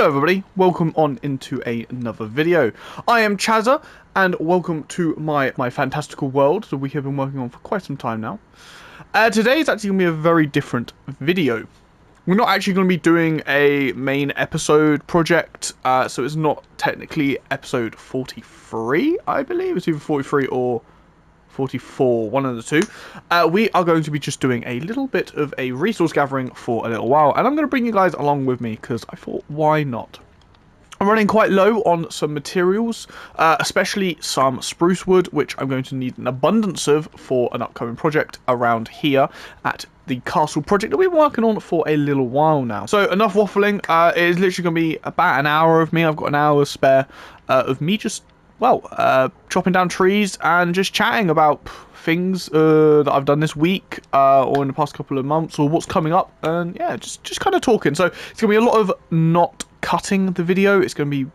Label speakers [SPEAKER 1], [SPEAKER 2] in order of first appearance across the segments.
[SPEAKER 1] Hello everybody, welcome on into another video. I am Chazza, and welcome to my fantastical world that we have been working on for quite some time now. Today is actually going to be a very different video. We're not actually going to be doing a main episode project, so it's not technically episode 43, I believe. It's either 43 or 44, one of the two. We are going to be just doing a little bit of a resource gathering for a little while, and I'm going to bring you guys along with me because I thought, why not? I'm running quite low on some materials, especially some spruce wood, which I'm going to need an abundance of for an upcoming project around here at the castle project that we've been working on for a little while now. So enough waffling. It is literally going to be about an hour of me. I've got an hour spare of me just chopping down trees and just chatting about things that I've done this week or in the past couple of months or what's coming up, and yeah, just kind of talking. So it's gonna be a lot of not cutting the video. It's gonna be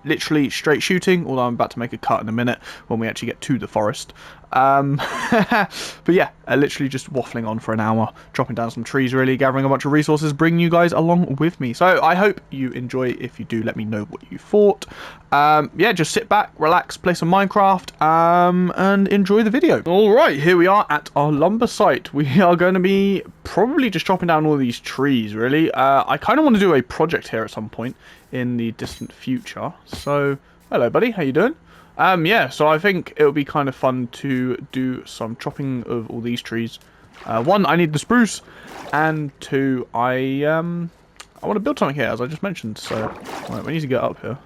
[SPEAKER 1] literally straight shooting, although I'm about to make a cut in a minute when we actually get to the forest. But yeah, literally just waffling on for an hour, chopping down some trees, really gathering a bunch of resources, bringing you guys along with me. So I hope you enjoy. If you do, let me know what you thought. Yeah, just sit back, relax, play some Minecraft, and enjoy the video. Alright, here we are at our lumber site. We are going to be probably just chopping down all these trees, really. I kind of want to do a project here at some point in the distant future. So, hello buddy, how you doing? Yeah, so I think it'll be kind of fun to do some chopping of all these trees. One, I need the spruce, and two, I want to build something here, as I just mentioned. So, right, we need to get up here.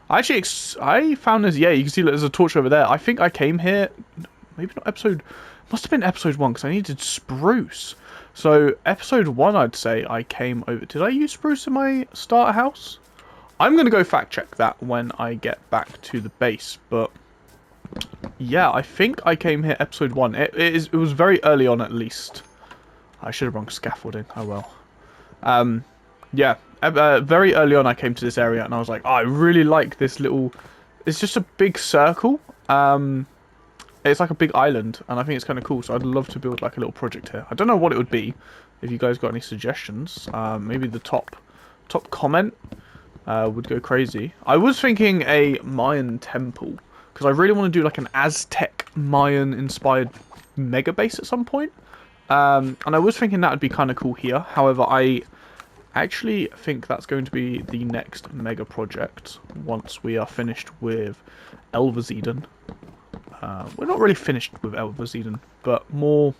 [SPEAKER 1] Actually, I found this. Yeah, you can see that there's a torch over there. I think I came here, maybe not episode. Must have been episode 1 because I needed spruce. So episode 1, I'd say I came over. Did I use spruce in my starter house? I'm going to go fact check that when I get back to the base, but yeah, I think I came here episode 1. It was very early on, at least. I should have rung scaffolding. Oh well. Yeah, very early on I came to this area and I was like, oh, I really like this little... It's just a big circle. It's like a big island, and I think it's kind of cool, so I'd love to build like a little project here. I don't know what it would be. If you guys got any suggestions, maybe the top comment would go crazy. I was thinking a Mayan temple, because I really want to do like an Aztec Mayan inspired mega base at some point. And I was thinking that would be kind of cool here. However, I actually think that's going to be the next mega project once we are finished with Elvers Eden. We're not really finished with Elvers Eden, but more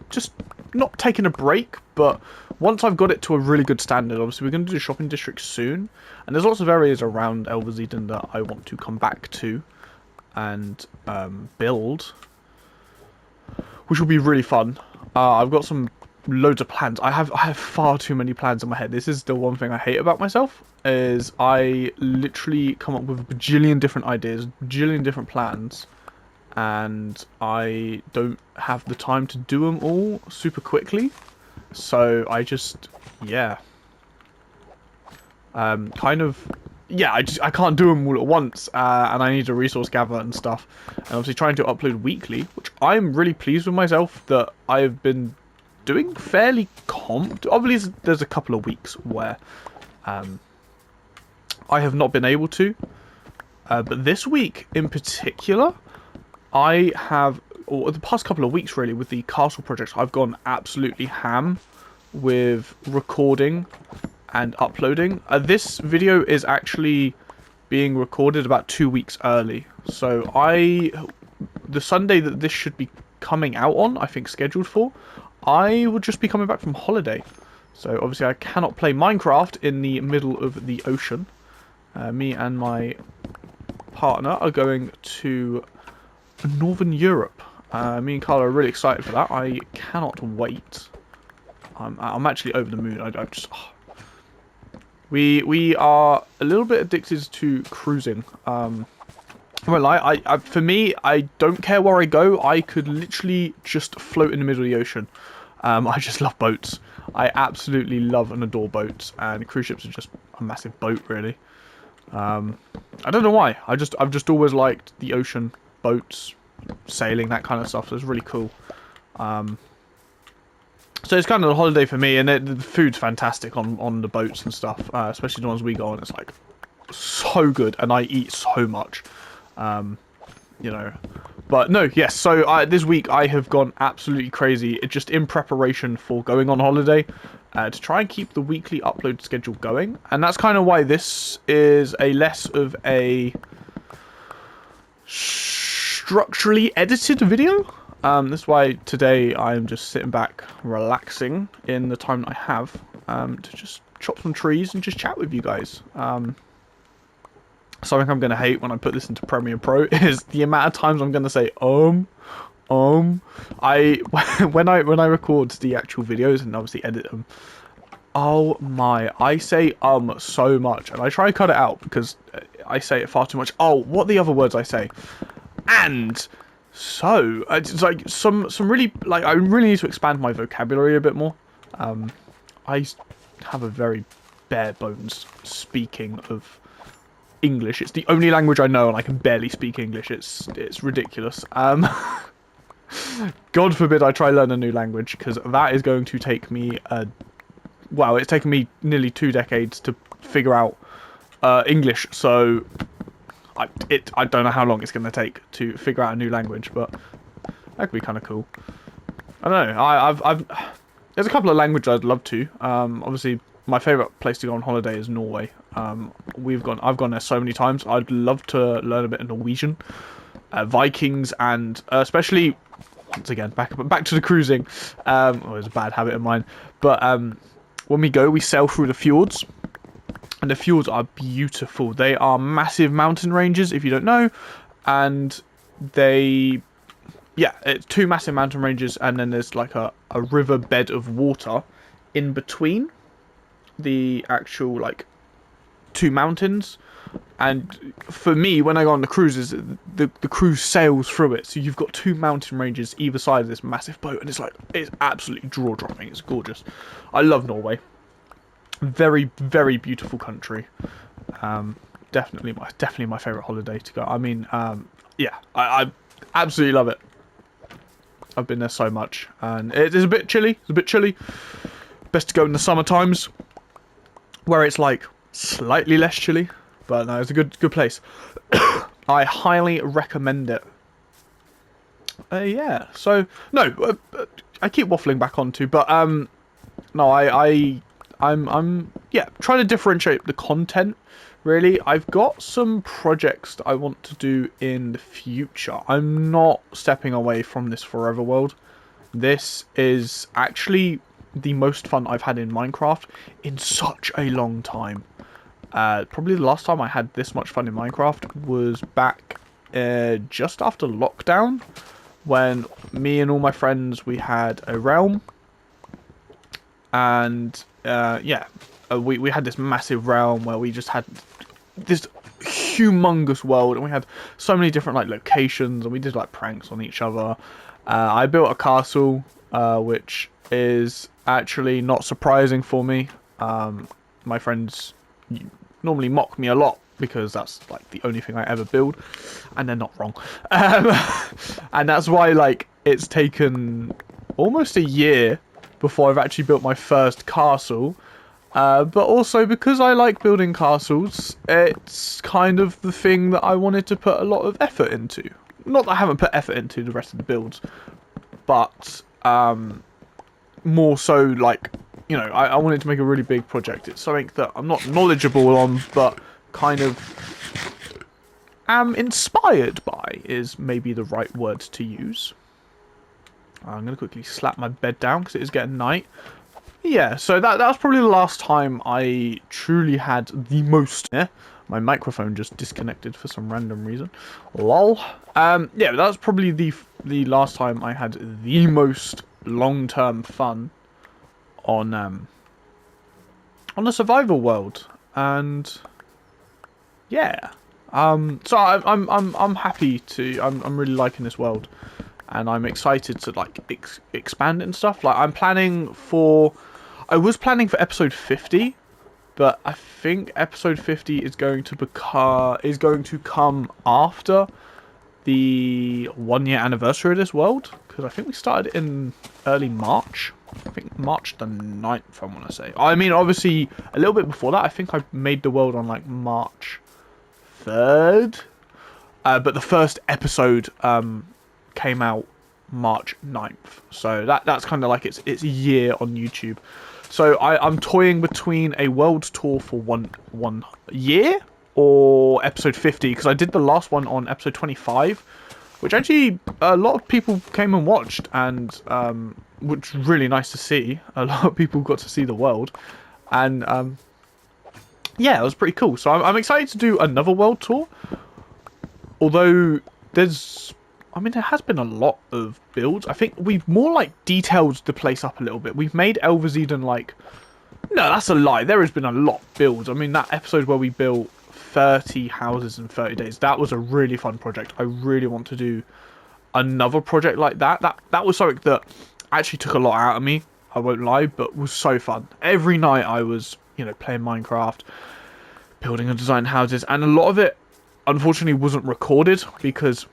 [SPEAKER 1] just not taking a break, but once I've got it to a really good standard. Obviously we're going to do shopping districts soon, and there's lots of areas around Elvers Eden that I want to come back to and build, which will be really fun. I've got some loads of plans. I have far too many plans in my head. This is the one thing I hate about myself, is I literally come up with a bajillion different ideas, bajillion different plans, and I don't have the time to do them all super quickly. So I just, yeah, I can't do them all at once, and I need to resource gather and stuff, and obviously trying to upload weekly, which I'm really pleased with myself that I've been doing fairly obviously there's a couple of weeks where I have not been able to, but this week in particular I have, or the past couple of weeks really, with the castle projects, I've gone absolutely ham with recording and uploading. This video is actually being recorded about 2 weeks early, so the Sunday that this should be coming out on, I think scheduled for, I would just be coming back from holiday. So obviously I cannot play Minecraft in the middle of the ocean. Me and my partner are going to Northern Europe. Me and Carla are really excited for that. I cannot wait. I'm actually over the moon. We are a little bit addicted to cruising. I won't lie, for me, I don't care where I go. I could literally just float in the middle of the ocean. I just love boats. I absolutely love and adore boats, and cruise ships are just a massive boat, really. I don't know why. I've just always liked the ocean, boats, sailing, that kind of stuff. So it's really cool. So it's kind of a holiday for me, and the food's fantastic on the boats and stuff, especially the ones we go on. It's like so good, and I eat so much, you know. But no, yes. So this week I have gone absolutely crazy, just in preparation for going on holiday, to try and keep the weekly upload schedule going, and that's kind of why this is a less of a structurally edited video. This is why today I'm just sitting back, relaxing in the time that I have, to just chop some trees and just chat with you guys. Something I'm going to hate when I put this into Premiere Pro is the amount of times I'm going to say, when I record the actual videos and obviously edit them, oh my, I say so much, and I try to cut it out because I say it far too much. Oh, what are the other words I say? And so it's like some really, like, I really need to expand my vocabulary a bit more. I have a very bare bones speaking of English. It's the only language I know, and I can barely speak English. It's ridiculous. God forbid I try learn a new language, because that is going to take me well, it's taken me nearly 2 decades to figure out English, so I don't know how long it's going to take to figure out a new language, but that could be kind of cool. I don't know. There's a couple of languages I'd love to. Obviously, my favourite place to go on holiday is Norway. I've gone there so many times. I'd love to learn a bit of Norwegian, Vikings, and especially, once again, back to the cruising. It's a bad habit of mine, but when we go, we sail through the fjords, and the fjords are beautiful. They are massive mountain ranges, if you don't know, and it's 2 massive mountain ranges, and then there's like a river bed of water in between the actual, like, 2 mountains. And for me, when I go on the cruises, the cruise sails through it, so you've got 2 mountain ranges either side of this massive boat, and it's absolutely jaw-dropping. It's gorgeous. I love Norway. Very, very beautiful country. Definitely my favourite holiday to go. I mean, yeah, I absolutely love it. I've been there so much, and it is a bit chilly. It's a bit chilly. Best to go in the summer times, where it's like slightly less chilly. But no, it's a good place. I highly recommend it. Yeah. So no, I keep waffling back onto, but no, I'm trying to differentiate the content. Really, I've got some projects that I want to do in the future. I'm not stepping away from this forever world. This is actually the most fun I've had in Minecraft in such a long time. Probably the last time I had this much fun in Minecraft was back just after lockdown, when me and all my friends, we had a realm, and we had this massive realm where we just had this humongous world, and we had so many different, like, locations, and we did, like, pranks on each other. I built a castle, which is actually not surprising for me. My friends normally mock me a lot because that's, like, the only thing I ever build, and they're not wrong. And that's why, like, it's taken almost a year before I've actually built my first castle. But also because I like building castles, it's kind of the thing that I wanted to put a lot of effort into. Not that I haven't put effort into the rest of the builds, but more so, like, you know, I wanted to make a really big project. It's something that I'm not knowledgeable on, but kind of am inspired by is maybe the right word to use. I'm going to quickly slap my bed down because it is getting night. Yeah, so that was probably the last time I truly had the most... Yeah, my microphone just disconnected for some random reason. Lol. Yeah, that was probably the last time I had the most long-term fun on a survival world. And yeah, so I'm happy to... I'm really liking this world, and I'm excited to, like, expand it and stuff. Like, I was planning for episode 50, but I think episode 50 is going to come after the 1-year anniversary of this world, because I think we started in early March. I think March the 9th, I want to say. I mean, obviously, a little bit before that, I think I made the world on, like, March 3rd. But the first episode came out March 9th. So that's kind of like it's a year on YouTube. So I'm toying between a world tour for one year or episode 50, because I did the last one on episode 25, which actually a lot of people came and watched, and which was really nice to see. A lot of people got to see the world, and yeah, it was pretty cool. So I'm excited to do another world tour. Although there has been a lot of builds. I think we've more like detailed the place up a little bit. We've made Elvers-Eden like... No, that's a lie. There has been a lot of builds. I mean, that episode where we built 30 houses in 30 days, that was a really fun project. I really want to do another project like that. That was something that actually took a lot out of me, I won't lie, but was so fun. Every night I was, playing Minecraft, building and designing houses, and a lot of it unfortunately wasn't recorded, because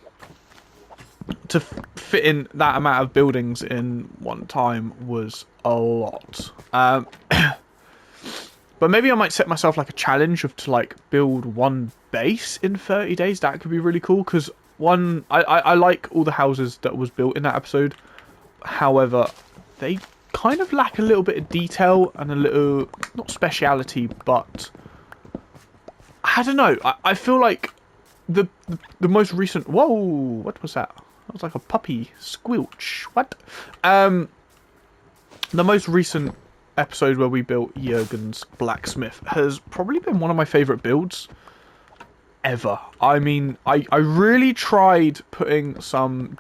[SPEAKER 1] to fit in that amount of buildings in one time was a lot. But maybe I might set myself like a challenge to like build one base in 30 days. That could be really cool, because I like all the houses that was built in that episode. However, they kind of lack a little bit of detail and a little, not speciality, but I don't know. I feel like the most recent... Whoa, what was that? That was like a puppy squelch. What? The most recent episode where we built Jurgen's blacksmith has probably been one of my favourite builds ever. I mean, I really tried putting some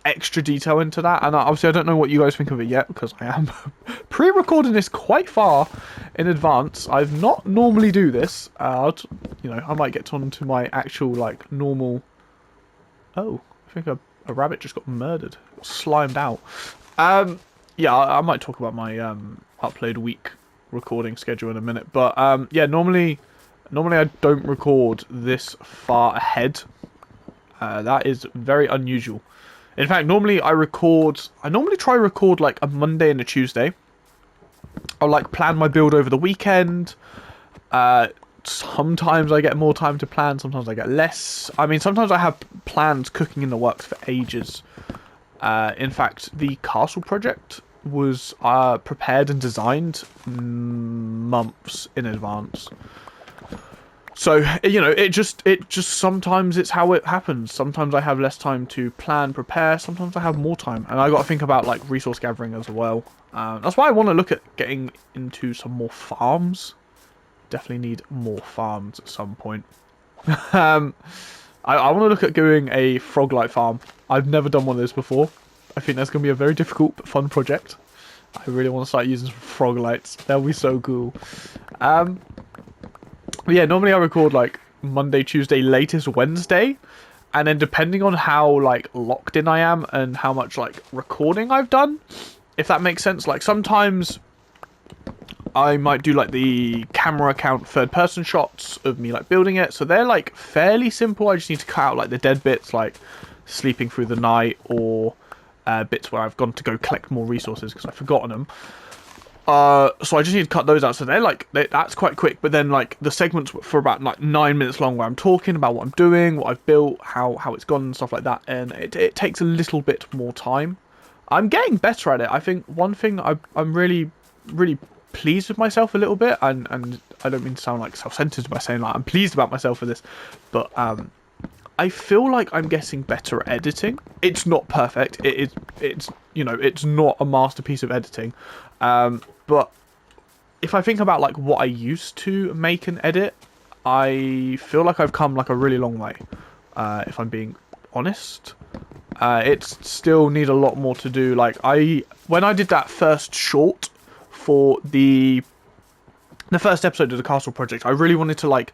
[SPEAKER 1] extra detail into that, and obviously I don't know what you guys think of it yet, because I am pre-recording this quite far in advance. I've not normally do this. I might get on to my actual like normal... Oh, I think a rabbit just got murdered, got slimed out. Yeah, I might talk about my upload week recording schedule in a minute, but yeah, normally I don't record this far ahead. That is very unusual. In fact, normally I normally try to record like a Monday and a Tuesday. I'll like plan my build over the weekend. Sometimes I get more time to plan, sometimes I get less. I mean, sometimes I have plans cooking in the works for ages. In fact, the castle project was prepared and designed months in advance. So, it just sometimes it's how it happens. Sometimes I have less time to plan, prepare. Sometimes I have more time. And I got to think about, like, resource gathering as well. That's why I want to look at getting into some more farms. Definitely need more farms at some point. I want to look at doing a frog-light farm. I've never done one of those before. I think that's going to be a very difficult but fun project. I really want to start using some frog lights. That'll be so cool. But yeah, normally I record like Monday, Tuesday, latest Wednesday, and then depending on how like locked in I am and how much like recording I've done, if that makes sense. Like sometimes I might do like the camera account third person shots of me like building it, so they're like fairly simple. I just need to cut out like the dead bits, like sleeping through the night, or bits where I've gone to go collect more resources because I've forgotten them. So I just need to cut those out. So that's quite quick. But then like the segments for about like 9 minutes long, where I'm talking about what I'm doing, what I've built, how it's gone, and stuff like that. And it takes a little bit more time. I'm getting better at it. I think one thing I'm really pleased with myself a little bit, and I don't mean to sound like self-centered by saying like I'm pleased about myself for this, but I feel like I'm getting better at editing. It's not perfect. It's not a masterpiece of editing. But if I think about like what I used to make and edit, I feel like I've come like a really long way. If I'm being honest, it still need a lot more to do. Like when I did that first short for the first episode of the Castle Project, I really wanted to like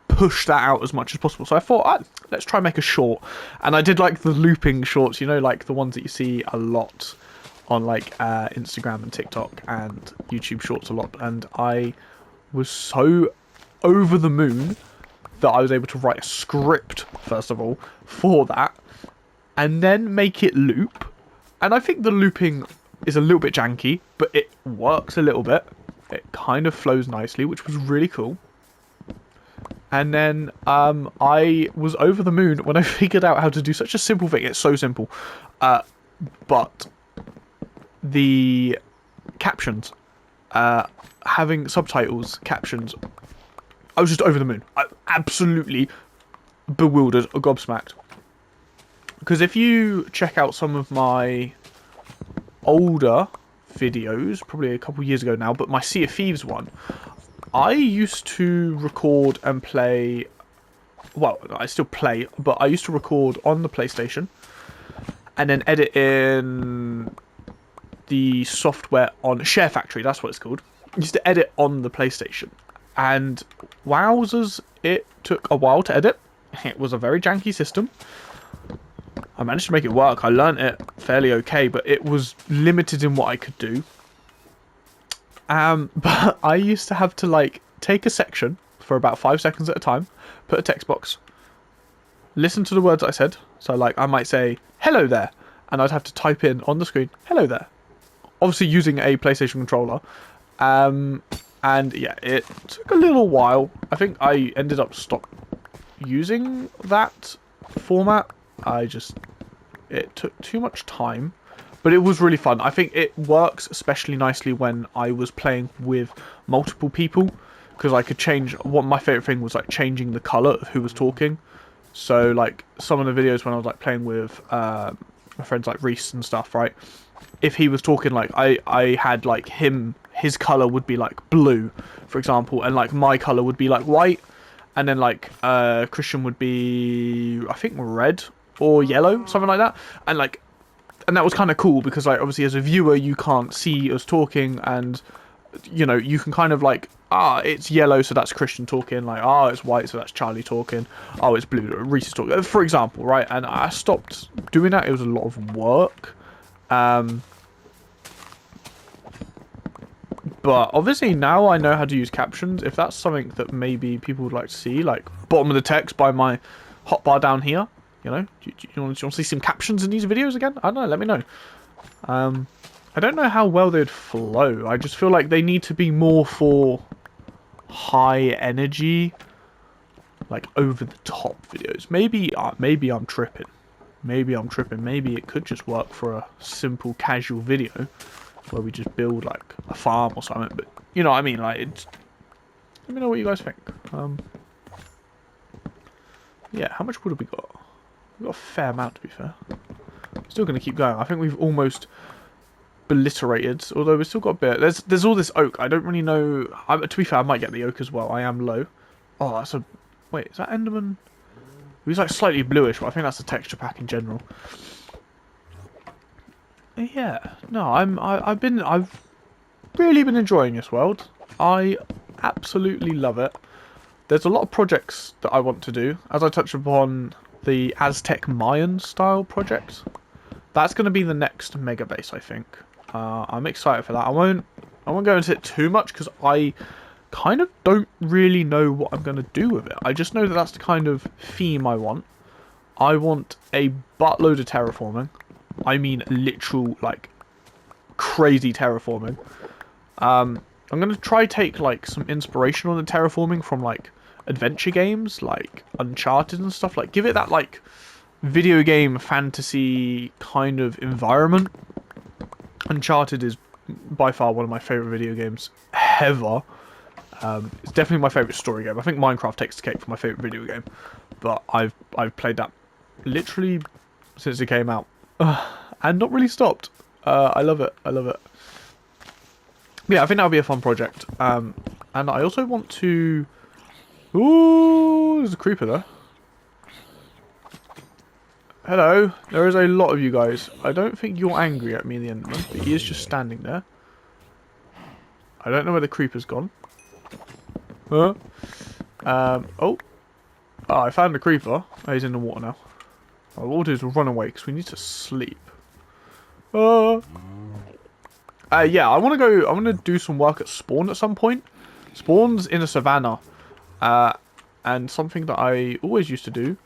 [SPEAKER 1] push that out as much as possible. So I thought, let's try and make a short. And I did like the looping shorts, like the ones that you see a lot on like Instagram and TikTok and YouTube shorts a lot. And I was so over the moon that I was able to write a script, first of all, for that, and then make it loop And I think the looping is a little bit janky, but it works a little bit. It kind of flows nicely, which was really cool. And then I was over the moon when I figured out how to do such a simple thing. It's so simple. But the captions, having subtitles, captions, I was just over the moon. I absolutely bewildered or gobsmacked. Because if you check out some of my older videos, probably a couple years ago now, but my Sea of Thieves one, I used to record and play, well, I still play, but I used to record on the PlayStation and then edit in the software on Share Factory, that's what it's called. I used to edit on the PlayStation, and wowzers, it took a while to edit. It was a very janky system. I managed to make it work. I learnt it fairly okay, but it was limited in what I could do. But I used to have to, like, take a section for about 5 seconds at a time, put a text box, listen to the words I said. So, like, I might say, hello there, and I'd have to type in on the screen, hello there. Obviously using a PlayStation controller. And, yeah, it took a little while. I think I ended up stopped using that format. It took too much time, but it was really fun. I think it works especially nicely when I was playing with multiple people, because I could change, what my favourite thing was, like, changing the colour of who was talking. So, like, some of the videos when I was, like, playing with my friends like Reese and stuff, right, if he was talking, like, I had, like, his colour would be, like, blue, for example, and, like, my colour would be, like, white, and then, like, Christian would be, I think, red or yellow, something like that. And, like, and that was kind of cool because, like, obviously as a viewer you can't see us talking, and, you know, you can kind of, like, it's yellow, so that's Christian talking, like, it's white, so that's Charlie talking, it's blue, Reese is talking, for example, right? And I stopped doing that. It was a lot of work. But obviously now I know how to use captions. If that's something that maybe people would like to see, like bottom of the text by my hotbar down here, you know, do you want to see some captions in these videos again? I don't know, let me know. I don't know how well they'd flow. I just feel like they need to be more for high energy, like over the top videos. Maybe I'm tripping. Maybe it could just work for a simple casual video where we just build like a farm or something. But you know what I mean? Like, let me know what you guys think. Yeah, how much wood have we got? We've got a fair amount, to be fair. Still going to keep going. I think we've almost obliterated, although we've still got a bit. There's all this oak. I don't really know. To be fair, I might get the oak as well. I am low. Oh, that's a... Wait, is that Enderman? He's like slightly bluish, but I think that's the texture pack in general. Yeah, no, I've really been enjoying this world. I absolutely love it. There's a lot of projects that I want to do. As I touched upon, the Aztec Mayan style project. That's going to be the next mega base, I think. I'm excited for that. I won't go into it too much because I kind of don't really know what I'm going to do with it. I just know that that's the kind of theme I want. I want a buttload of terraforming. I mean literal, like, crazy terraforming. I'm going to try take, like, some inspiration on the terraforming from, like, adventure games, like Uncharted and stuff. Like, give it that, like, video game fantasy kind of environment. Uncharted is by far one of my favourite video games ever. It's definitely my favourite story game. I think Minecraft takes the cake for my favourite video game. But I've played that literally since it came out. And not really stopped. I love it. I love it. Yeah, I think that'll be a fun project. And I also want to... Ooh, there's a creeper there. Hello. There is a lot of you guys. I don't think you're angry at me, the Enderman, but he is just standing there. I don't know where the creeper's gone. Huh? Oh, I found the creeper. Oh, he's in the water now. What we'll do is we'll run away because we need to sleep. Yeah, I want to go. I want to do some work at spawn at some point. Spawn's in a savannah, and something that I always used to do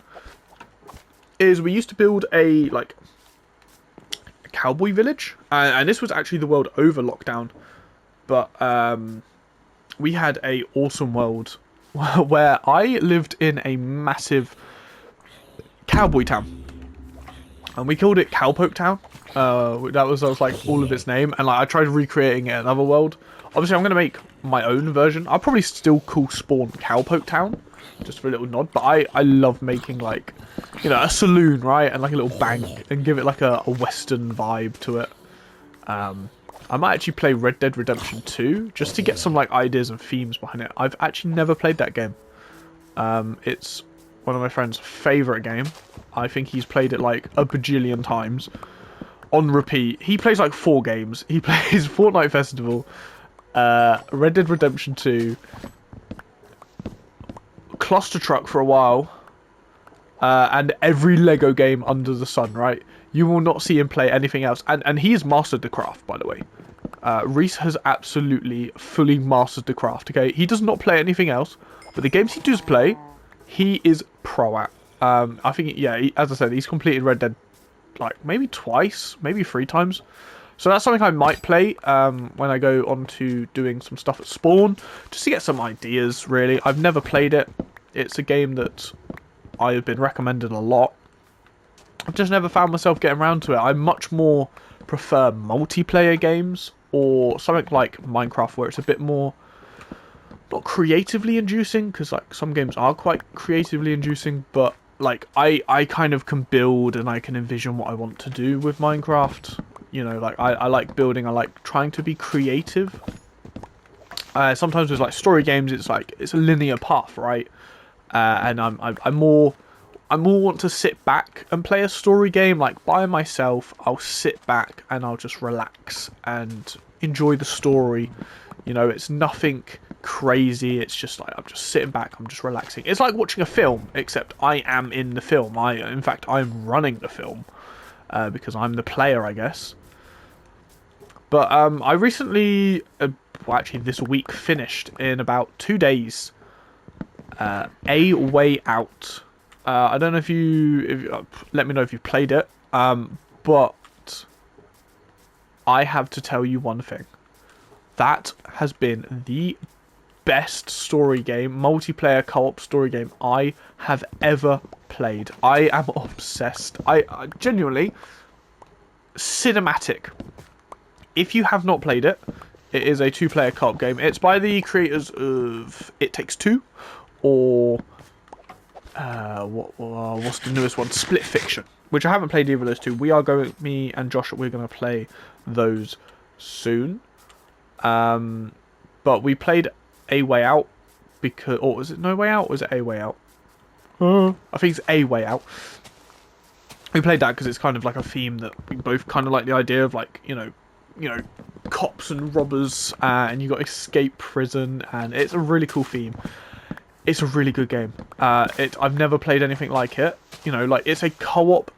[SPEAKER 1] is we used to build a cowboy village, and this was actually the world over lockdown. But we had a awesome world where I lived in a massive cowboy town, and we called it Cowpoke Town. That was like all of its name, and like I tried recreating it in another world. Obviously, I'm gonna make my own version. I'll probably still call Spawn Cowpoke Town, just for a little nod. But I love making like, you know, a saloon, right, and like a little bank, and give it like a Western vibe to it. I might actually play Red Dead Redemption 2 just to get some like ideas and themes behind it. I've actually never played that game. It's one of my friend's favourite game. I think he's played it like a bajillion times on repeat. He plays like 4 games. He plays Fortnite Festival, Red Dead Redemption 2, Cluster Truck for a while, and every Lego game under the sun, right? You will not see him play anything else. And he's mastered the craft, by the way. Reese has absolutely fully mastered the craft, okay? He does not play anything else, but the games he does play, he is pro at. I think, yeah, as I said, he's completed Red Dead like maybe twice, maybe 3 times. So that's something I might play when I go on to doing some stuff at Spawn, just to get some ideas, really. I've never played it. It's a game that I have been recommended a lot. I've just never found myself getting around to it. I much more prefer multiplayer games or something like Minecraft, where it's a bit more, not creatively inducing, because like some games are quite creatively inducing, but like I kind of can build and I can envision what I want to do with Minecraft. You know, like I like building, I like trying to be creative. Sometimes with like story games, it's like it's a linear path, right? And I'm more want to sit back and play a story game like by myself. I'll sit back and I'll just relax and enjoy the story. You know, it's nothing crazy. It's just like I'm just sitting back, I'm just relaxing. It's like watching a film, except I am in the film. In fact, I'm running the film because I'm the player, I guess. But I recently, well, actually this week, finished in about 2 days. A Way Out. I don't know if you let me know if you've played it. But I have to tell you one thing. That has been the best story game, multiplayer co-op story game I have ever played. I am obsessed. I genuinely, cinematic. If you have not played it, it is a 2-player co-op game. It's by the creators of It Takes Two, or what's the newest one? Split Fiction, which I haven't played either of those two. Me and Josh, we're going to play those soon. But we played A Way Out because, or was it No Way Out? Or was it A Way Out? I think it's A Way Out. We played that because it's kind of like a theme that we both kind of like the idea of, like, you know, cops and robbers, and you got to escape prison, and it's a really cool theme. It's a really good game. I've never played anything like it. You know, like, it's a co-op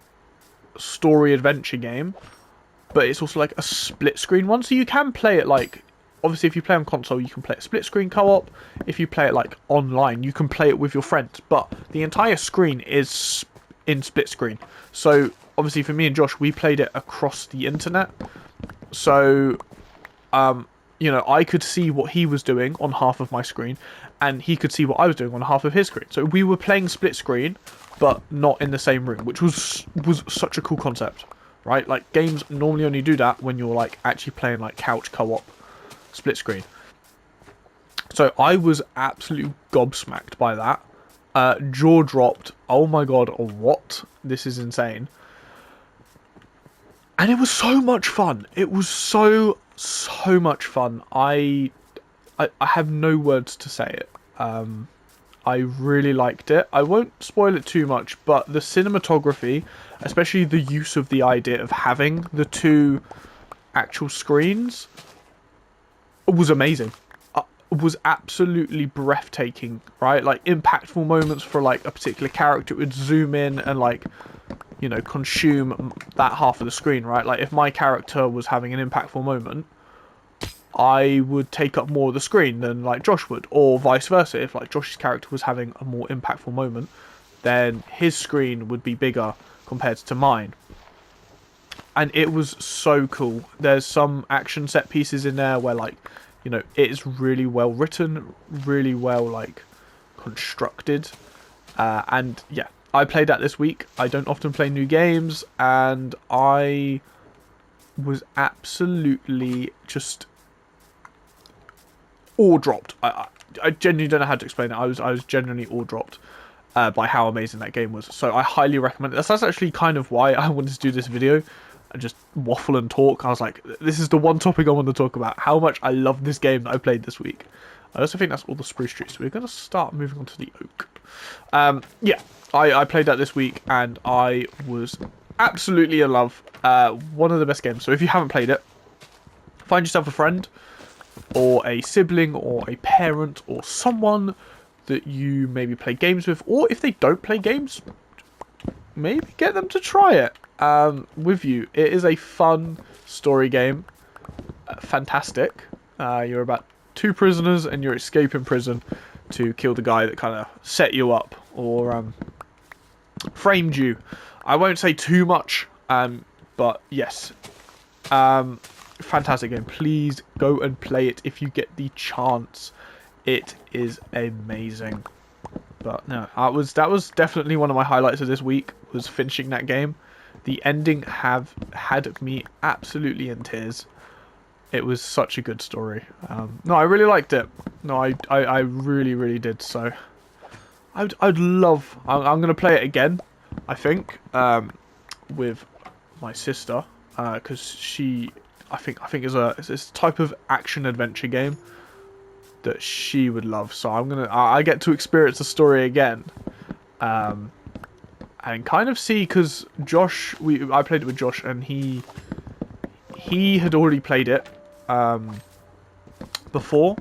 [SPEAKER 1] story adventure game, but it's also like a split screen one, so you can play it like, obviously if you play on console you can play it split screen co-op. If you play it like online, you can play it with your friends, but the entire screen is in split screen. So obviously for me and Josh, we played it across the internet, so you know, I could see what he was doing on half of my screen, and he could see what I was doing on half of his screen. So we were playing split screen, but not in the same room, which was such a cool concept, right? Like, games normally only do that when you're like actually playing like couch co-op split screen. So I was absolutely gobsmacked by that. Jaw dropped. Oh my god, what? This is insane. And it was so much fun. It was so much fun. I have no words to say it. I really liked it. I won't spoil it too much, but the cinematography, especially the use of the idea of having the 2 actual screens, was amazing. It was absolutely breathtaking, right? Like, impactful moments for like a particular character, it would zoom in and like, you know, consume that half of the screen, right? Like, if my character was having an impactful moment, I would take up more of the screen than like Josh would, or vice versa. If like Josh's character was having a more impactful moment, then his screen would be bigger compared to mine. and it was so cool. There's some action set pieces in there where, like, you know, it's really well written, really well, like, constructed. And yeah, I played that this week. I don't often play new games, and I was absolutely just awe-dropped. I genuinely don't know how to explain it. I was genuinely awe-dropped by how amazing that game was. So I highly recommend it. That's actually kind of why I wanted to do this video and just waffle and talk. I was like, this is the one topic I want to talk about. How much I love this game that I played this week. I also think that's all the spruce trees. So we're going to start moving on to the oak. Yeah, I played that this week and I was absolutely in love. One of the best games. So if you haven't played it, find yourself a friend or a sibling or a parent or someone that you maybe play games with, or if they don't play games, maybe get them to try it with you. It is a fun story game. Fantastic. You're about 2 prisoners and you're escaping prison to kill the guy that kind of set you up or framed you. I won't say too much, but yes. Fantastic game. Please go and play it if you get the chance. It is amazing. But no, that was definitely one of my highlights of this week, was finishing that game. The ending have had me absolutely in tears. It was such a good story. No, I really liked it. No, I really, really did. So I'd love. I'm gonna play it again, I think, with my sister, because she, I think it's this type of action adventure game that she would love. So I get to experience the story again, and kind of see, because Josh, I played it with Josh, and he had already played it before,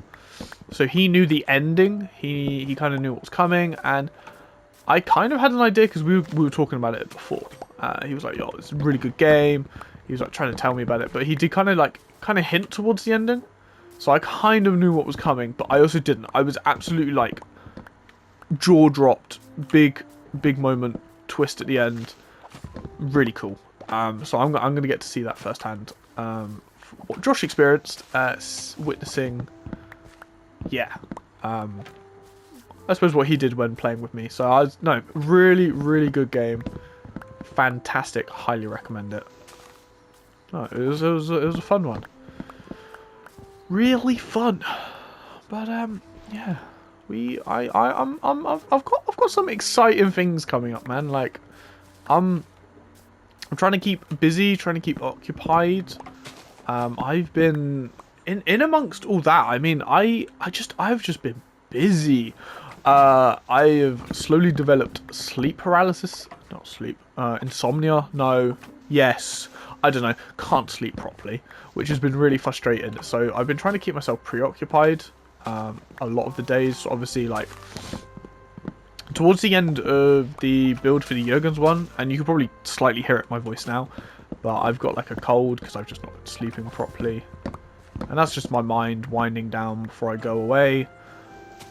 [SPEAKER 1] so he knew the ending. He kind of knew what was coming, and I kind of had an idea because we were talking about it before. He was like, "Yo, it's a really good game." He was like trying to tell me about it, but he did kind of hint towards the ending. So I kind of knew what was coming, but I also didn't. I was absolutely like jaw dropped, big moment, twist at the end, really cool. So I'm gonna get to see that firsthand. What Josh experienced, witnessing, yeah. I suppose what he did when playing with me. So really, really good game, fantastic. Highly recommend it. No, it was a fun one. Really fun, but yeah, I've got some exciting things coming up, man. Like, I'm trying to keep busy, trying to keep occupied. I've been in amongst all that. I mean, I've just been busy. I have slowly developed sleep paralysis, not sleep, insomnia. No, yes. I don't know, can't sleep properly, which has been really frustrating. So I've been trying to keep myself preoccupied a lot of the days. Obviously, like, towards the end of the build for the Jurgens one, and you can probably slightly hear it in my voice now, but I've got like a cold because I've just not been sleeping properly. And that's just my mind winding down before I go away.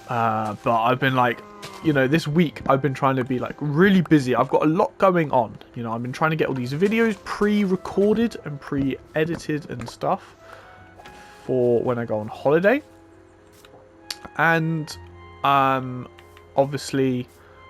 [SPEAKER 1] But I've been like, you know, this week I've been trying to be like really busy. I've got a lot going on. You know, I've been trying to get all these videos pre-recorded and pre-edited and stuff for when I go on holiday. And obviously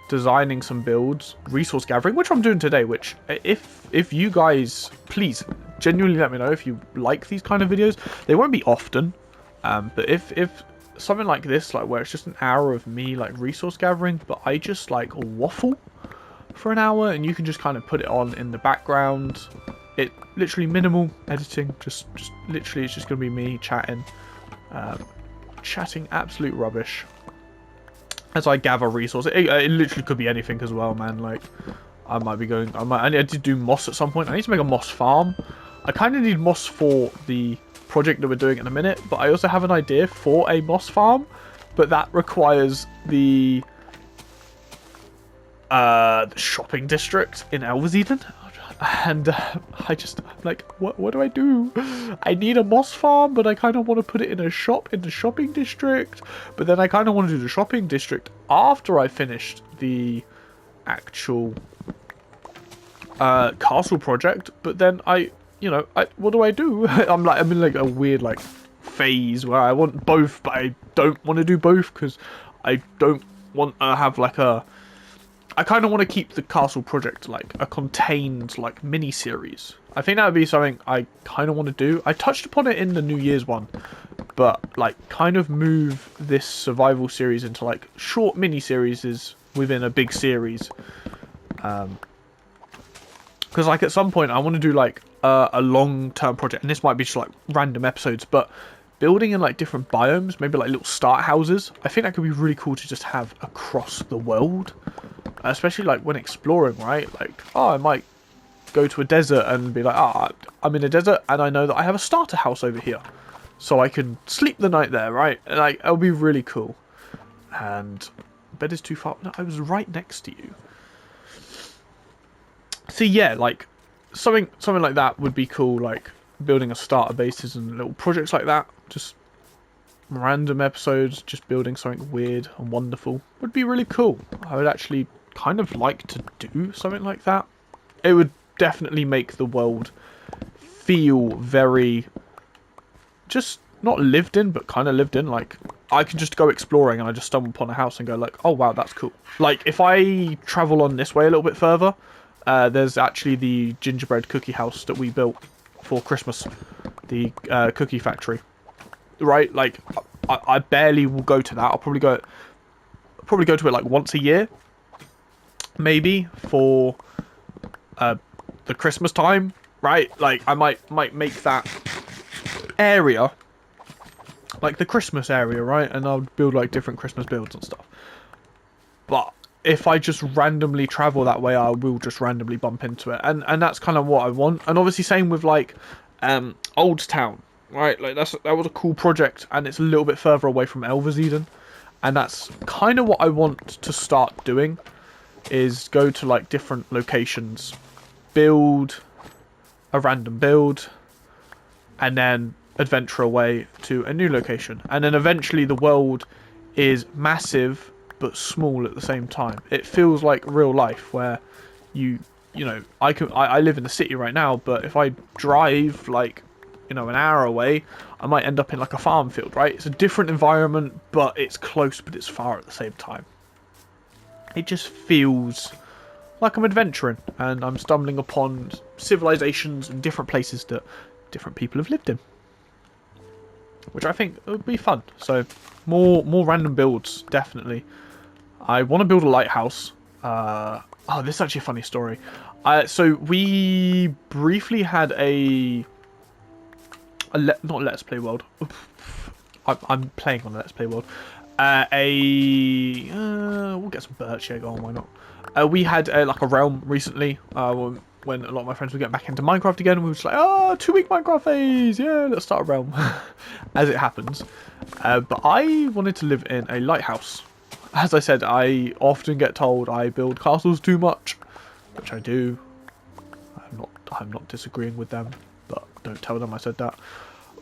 [SPEAKER 1] designing some builds, resource gathering, which I'm doing today, which if you guys, please genuinely let me know if you like these kind of videos. They won't be often, but if something like this, like where it's just an hour of me like resource gathering, but I just like waffle for an hour and you can just kind of put it on in the background. It literally minimal editing, just literally it's just gonna be me chatting absolute rubbish as I gather resources. It literally could be anything as well, man. Like, I need to do moss at some point. I need to make a moss farm. I kind of need moss for the project that we're doing in a minute, but I also have an idea for a moss farm, but that requires the shopping district in Elverseden, and I'm like, what do I do? I need a moss farm, but I kind of want to put it in a shop in the shopping district, but then I kind of want to do the shopping district after I finished the actual castle project, but then I you know, what do I do? I'm in like a weird like phase where I want both, but I don't want to do both because I don't want to have like a. I kind of want to keep the castle project like a contained like mini series. I think that would be something I kind of want to do. I touched upon it in the New Year's one, but like kind of move this survival series into like short mini series within a big series. Because like at some point I want to do like a long-term project, and this might be just like random episodes, but building in like different biomes, maybe like little start houses. I think that could be really cool to just have across the world, especially like when exploring, right? Like, oh, I might go to a desert and be like, I'm in a desert and I know that I have a starter house over here, so I can sleep the night there, right? And like, it'll be really cool. And bed is too far. No, I was right next to you. So yeah, like something like that would be cool. Like building a starter bases and little projects like that. Just random episodes, just building something weird and wonderful would be really cool. I would actually kind of like to do something like that. It would definitely make the world feel very just not lived in, but kind of lived in. Like I can just go exploring and I just stumble upon a house and go like, oh wow, that's cool. Like if I travel on this way a little bit further, there's actually the gingerbread cookie house that we built for Christmas, the cookie factory. Right, like I barely will go to that. I'll probably go to it like once a year, maybe for the Christmas time. Right, like I might make that area like the Christmas area, right? And I'll build like different Christmas builds and stuff. But if I just randomly travel that way, I will just randomly bump into it, and that's kind of what I want. And obviously, same with like Old Town, right? Like that was a cool project, and it's a little bit further away from Elverseden, and that's kind of what I want to start doing, is go to like different locations, build a random build, and then adventure away to a new location, and then eventually the world is massive but small at the same time. It feels like real life where you know, I live in the city right now, but if I drive like, you know, an hour away, I might end up in like a farm field, right? It's a different environment, but it's close, but it's far at the same time. It just feels like I'm adventuring and I'm stumbling upon civilizations and different places that different people have lived in, which I think would be fun. So more random builds, definitely. I want to build a lighthouse. Oh, this is actually a funny story. So we briefly had not Let's Play World. I'm playing on a Let's Play World. We'll get some birch egg on, why not? We had like a realm recently, when a lot of my friends were getting back into Minecraft again, and we were just like, 2-week Minecraft phase, yeah, let's start a realm, as it happens. But I wanted to live in a lighthouse. As I said, I often get told I build castles too much, which I do. I'm not disagreeing with them, but don't tell them I said that.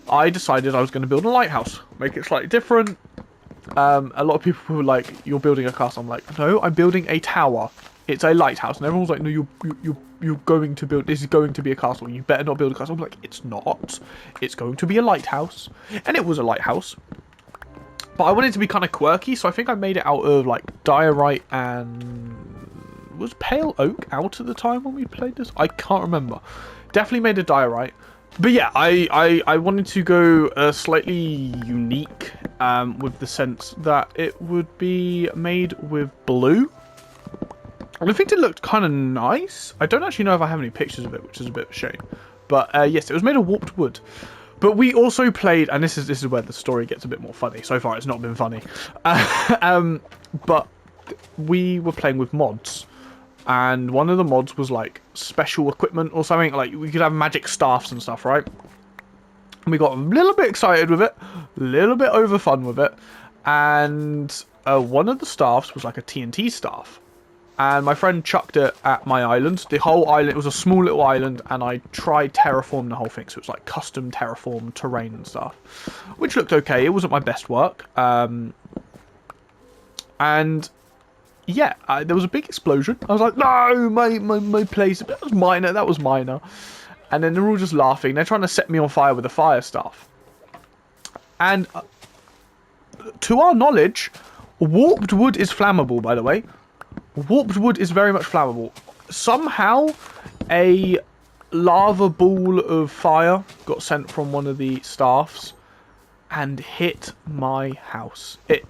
[SPEAKER 1] I decided I was going to build a lighthouse, make it slightly different. A lot of people were like, "You're building a castle." I'm like, "No, I'm building a tower. It's a lighthouse." And everyone's like, "No, you're going to build. This is going to be a castle. You better not build a castle." I'm like, "It's not. It's going to be a lighthouse." And it was a lighthouse. But I wanted it to be kind of quirky, so I think I made it out of like diorite and was pale oak out at the time when we played this. I can't remember. Definitely made a diorite. But yeah, I wanted to go slightly unique, with the sense that it would be made with blue. And I think it looked kind of nice. I don't actually know if I have any pictures of it, which is a bit of a shame. But yes, it was made of warped wood. But we also played, and this is where the story gets a bit more funny. So far, it's not been funny. But we were playing with mods. And one of the mods was like special equipment or something. Like we could have magic staffs and stuff, right? And we got a little bit excited with it, a little bit over fun with it. And one of the staffs was like a TNT staff. And my friend chucked it at my island. The whole island, it was a small little island, and I tried terraform the whole thing. So it was like custom terraform terrain and stuff, which looked okay. It wasn't my best work. And yeah, there was a big explosion. I was like, no, my place. That was minor. And then they're all just laughing. They're trying to set me on fire with the fire stuff. And to our knowledge, warped wood is flammable, by the way. Warped wood is very much flammable. Somehow, a lava ball of fire got sent from one of the staffs and hit my house. It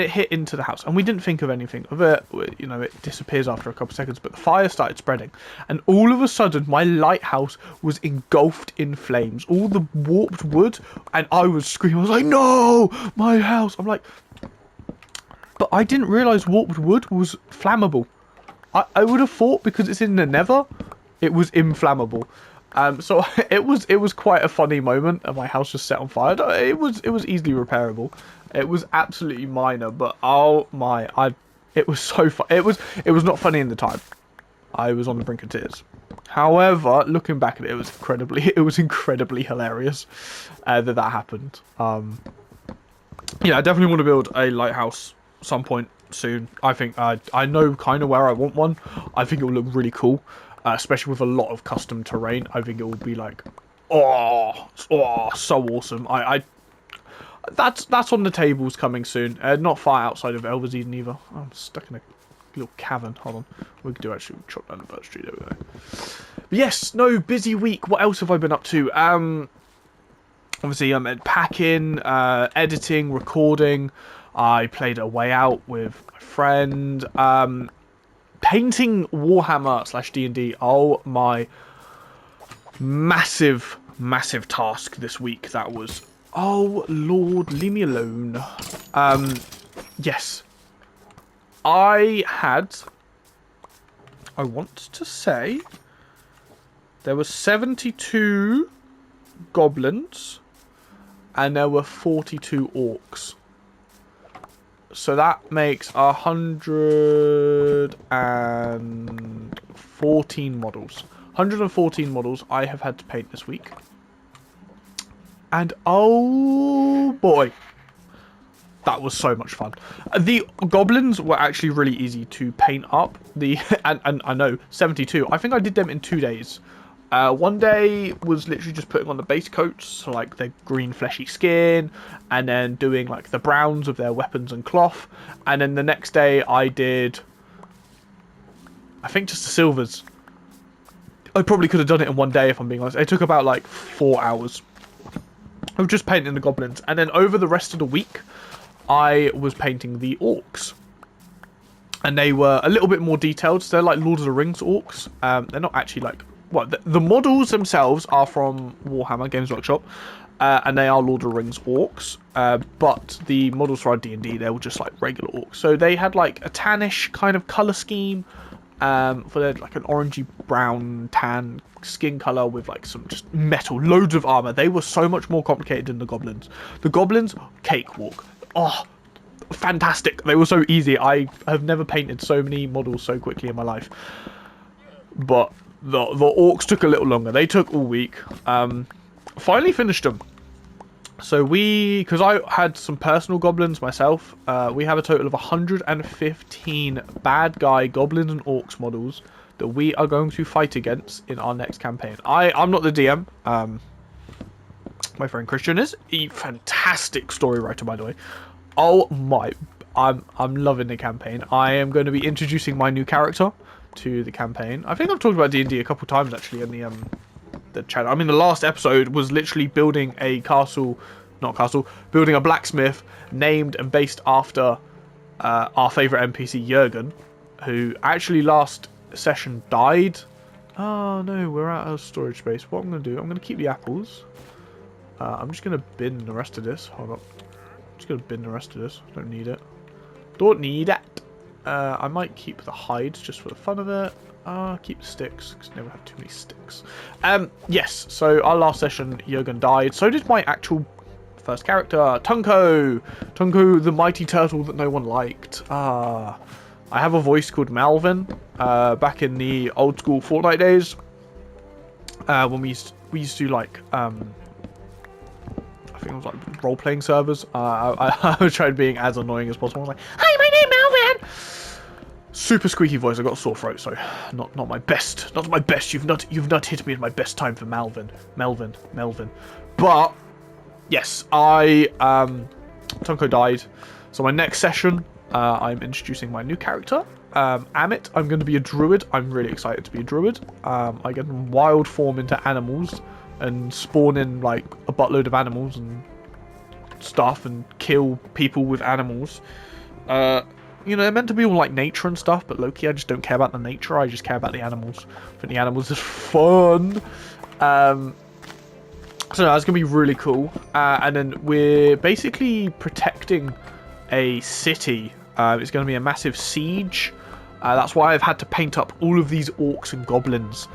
[SPEAKER 1] hit into the house, and we didn't think of anything of it. You know, it disappears after a couple of seconds, but the fire started spreading, and all of a sudden, my lighthouse was engulfed in flames. All the warped wood, and I was screaming. I was like, "No, my house!" I'm like, but I didn't realize warped wood was flammable. I would have thought because it's in the Nether, it was inflammable. So it was quite a funny moment, and my house just set on fire. It was easily repairable. It was absolutely minor, but oh my, it was so fun. It was not funny in the time. I was on the brink of tears. However, looking back at it, it was incredibly hilarious that happened. Yeah, I definitely want to build a lighthouse some point soon. I think I know kind of where I want one. I think it will look really cool. Especially with a lot of custom terrain. I think it will be like, oh, so awesome. That's on the tables coming soon. Not far outside of Elvers Eden either. Oh, I'm stuck in a little cavern. Hold on. We could actually chop down the birch tree. There we go. But yes, no, busy week. What else have I been up to? Obviously, I'm packing, editing, recording. I played A Way Out with my friend. Painting Warhammer / D&D. Oh my, massive task this week. That was, oh Lord, leave me alone. Yes, I want to say there were 72 goblins and there were 42 orcs. So that makes 114 models. 114 models I have had to paint this week. And oh boy, that was so much fun. The goblins were actually really easy to paint up. And I know, 72. I think I did them in 2 days. One day was literally just putting on the base coats, so like the green fleshy skin, and then doing like the browns of their weapons and cloth. And then the next day I did, I think, just the silvers. I probably could have done it in one day if I'm being honest. It took about like 4 hours of just painting the goblins. And then over the rest of the week, I was painting the orcs. And they were a little bit more detailed. So they're like Lord of the Rings orcs. They're not actually like... Well, the models themselves are from Warhammer Games Workshop, and they are Lord of the Rings orcs, but the models for our D&D, they were just like regular orcs. So they had like a tannish kind of colour scheme, for their, like an orangey brown tan skin colour with like some just metal, loads of armour. They were so much more complicated than the goblins. The goblins, cakewalk. Oh, fantastic. They were so easy. I have never painted so many models so quickly in my life. But the orcs took a little longer. They took all week. Finally finished them. So because I had some personal goblins myself, we have a total of 115 bad guy goblins and orcs models that we are going to fight against in our next campaign. I'm not the DM. My friend Christian is a fantastic story writer, by the way. Oh my, I'm loving the campaign. I am going to be introducing my new character to the campaign. I think I've talked about D&D a couple times actually in the channel. I mean, the last episode was literally building a building a blacksmith named and based after our favourite NPC Jurgen, who actually last session died. Oh no, we're out of storage space. What I'm going to do, I'm going to keep the apples. I'm just going to bin the rest of this. Hold on. I'm just going to bin the rest of this. Don't need it. Don't need it. I might keep the hides just for the fun of it. Keep the sticks, because I never have too many sticks. Yes, so our last session, Jurgen died. So did my actual first character, Tunko. Tunko, the mighty turtle that no one liked. I have a voice called Malvin. Back in the old school Fortnite days, when we used to like, I think it was like role-playing servers. I tried being as annoying as possible. I was like, "Hi, my name Malvin." super squeaky voice. I got a sore throat, so not my best. Not my best. You've not hit me at my best time for Melvin. But yes, Tonko died. So my next session, I'm introducing my new character, Amit. I'm going to be a druid. I'm really excited to be a druid. I get wild form into animals and spawn in like a buttload of animals and stuff and kill people with animals. You know, they're meant to be all like nature and stuff, but low-key I just don't care about the nature. I just care about the animals. I think the animals is fun. So no, that's gonna be really cool. And then we're basically protecting a city. It's gonna be a massive siege. That's why I've had to paint up all of these orcs and goblins,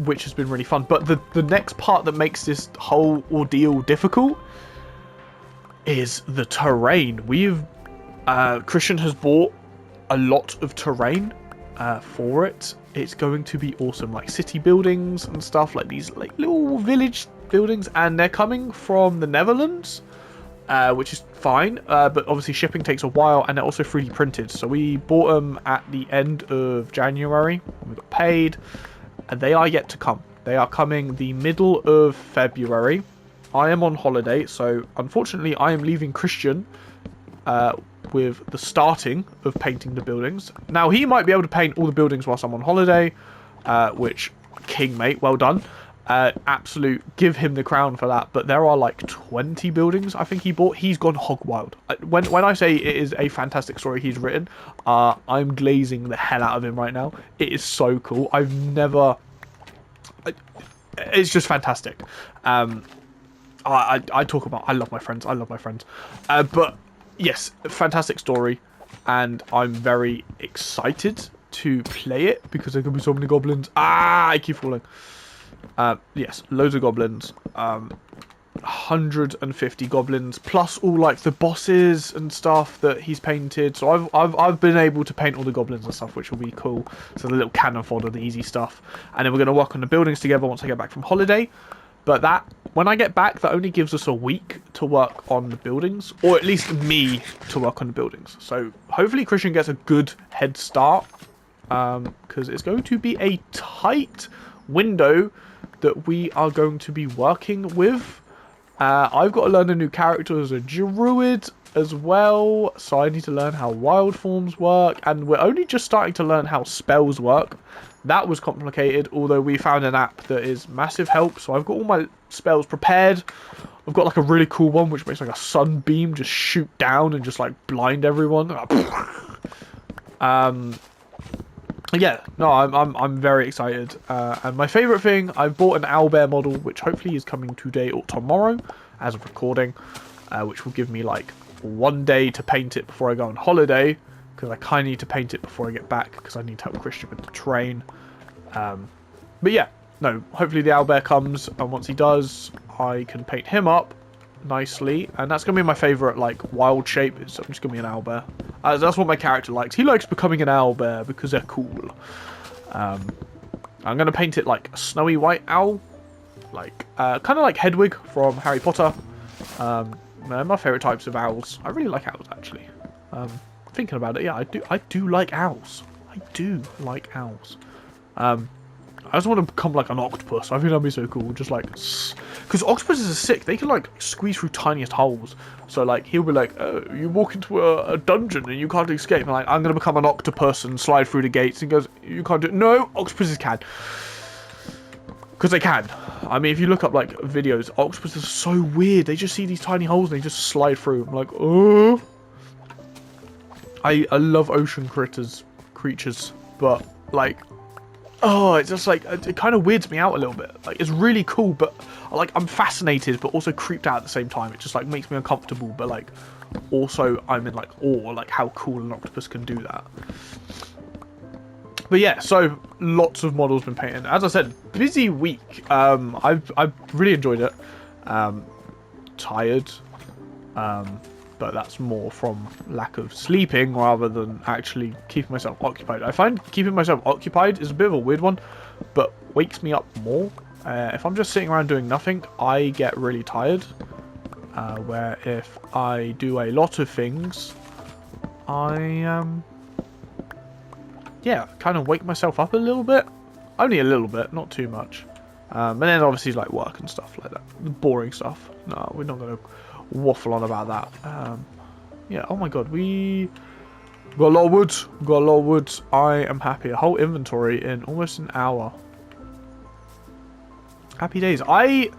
[SPEAKER 1] which has been really fun. But the next part that makes this whole ordeal difficult is the terrain. Christian has bought a lot of terrain for it. It's going to be awesome, like city buildings and stuff, like these like little village buildings, and they're coming from the Netherlands, which is fine, but obviously shipping takes a while, and they're also 3D printed. So we bought them at the end of January when we got paid, and they are yet to come. They are coming the middle of February. I am on holiday, so unfortunately I am leaving Christian with the starting of painting the buildings. Now, he might be able to paint all the buildings whilst I'm on holiday, which, king, mate, well done. Absolute, give him the crown for that. But there are like 20 buildings I think he bought. He's gone hog wild. When I say it is a fantastic story he's written, I'm glazing the hell out of him right now. It is so cool. It's just fantastic. I talk about, I love my friends. But yes, fantastic story, and I'm very excited to play it because there can be so many goblins. I keep falling. Yes, loads of goblins. 150 goblins plus all like the bosses and stuff that he's painted. So I've been able to paint all the goblins and stuff, which will be cool. So the little cannon fodder, the easy stuff, and then we're going to work on the buildings together once I get back from holiday. But when I get back, that only gives us a week to work on the buildings, or at least me to work on the buildings. So hopefully Christian gets a good head start, because it's going to be a tight window that we are going to be working with. I've got to learn a new character as a druid as well, so I need to learn how wild forms work, and we're only just starting to learn how spells work. That was complicated, although we found an app that is massive help. So I've got all my spells prepared. I've got like a really cool one which makes like a sunbeam just shoot down and just like blind everyone. Yeah, no, I'm very excited. And my favourite thing, I've bought an owlbear model, which hopefully is coming today or tomorrow as of recording, which will give me like 1 day to paint it before I go on holiday, because I kind of need to paint it before I get back, because I need to help Christian with the train. But yeah, no, hopefully the owlbear comes, and once he does, I can paint him up nicely, and that's going to be my favourite, like, wild shape. It's just going to be an owlbear. That's what my character likes. He likes becoming an owlbear because they're cool. I'm going to paint it like a snowy white owl, like, kind of like Hedwig from Harry Potter. My favourite types of owls. I really like owls, actually. Thinking about it, yeah, I do like owls. I do like owls. I just want to become like an octopus. I think that'd be so cool. Just like, because octopuses are sick. They can like squeeze through tiniest holes. So like he'll be like, oh, you walk into a dungeon and you can't escape. And like, I'm gonna become an octopus and slide through the gates. And he goes, you can't do it. No, octopuses can. Because they can. I mean, if you look up like videos, octopuses are so weird. They just see these tiny holes and they just slide through. I'm like, oh. I love ocean creatures, but like, oh, it's just like, it kind of weirds me out a little bit. Like, it's really cool, but like, I'm fascinated, but also creeped out at the same time. It just like makes me uncomfortable, but like, also I'm in like awe, like how cool an octopus can do that. But yeah, so lots of models been painted. As I said, busy week. I've really enjoyed it. Tired. But that's more from lack of sleeping rather than actually keeping myself occupied. I find keeping myself occupied is a bit of a weird one, but wakes me up more. If I'm just sitting around doing nothing, I get really tired. Where if I do a lot of things, I yeah, kind of wake myself up a little bit. Only a little bit, not too much. And then obviously like work and stuff like that. The boring stuff. No, we're not going to waffle on about that. Yeah, oh my god, we got a lot of wood. Got a lot of wood. I am happy. A whole inventory in almost an hour. Happy days. I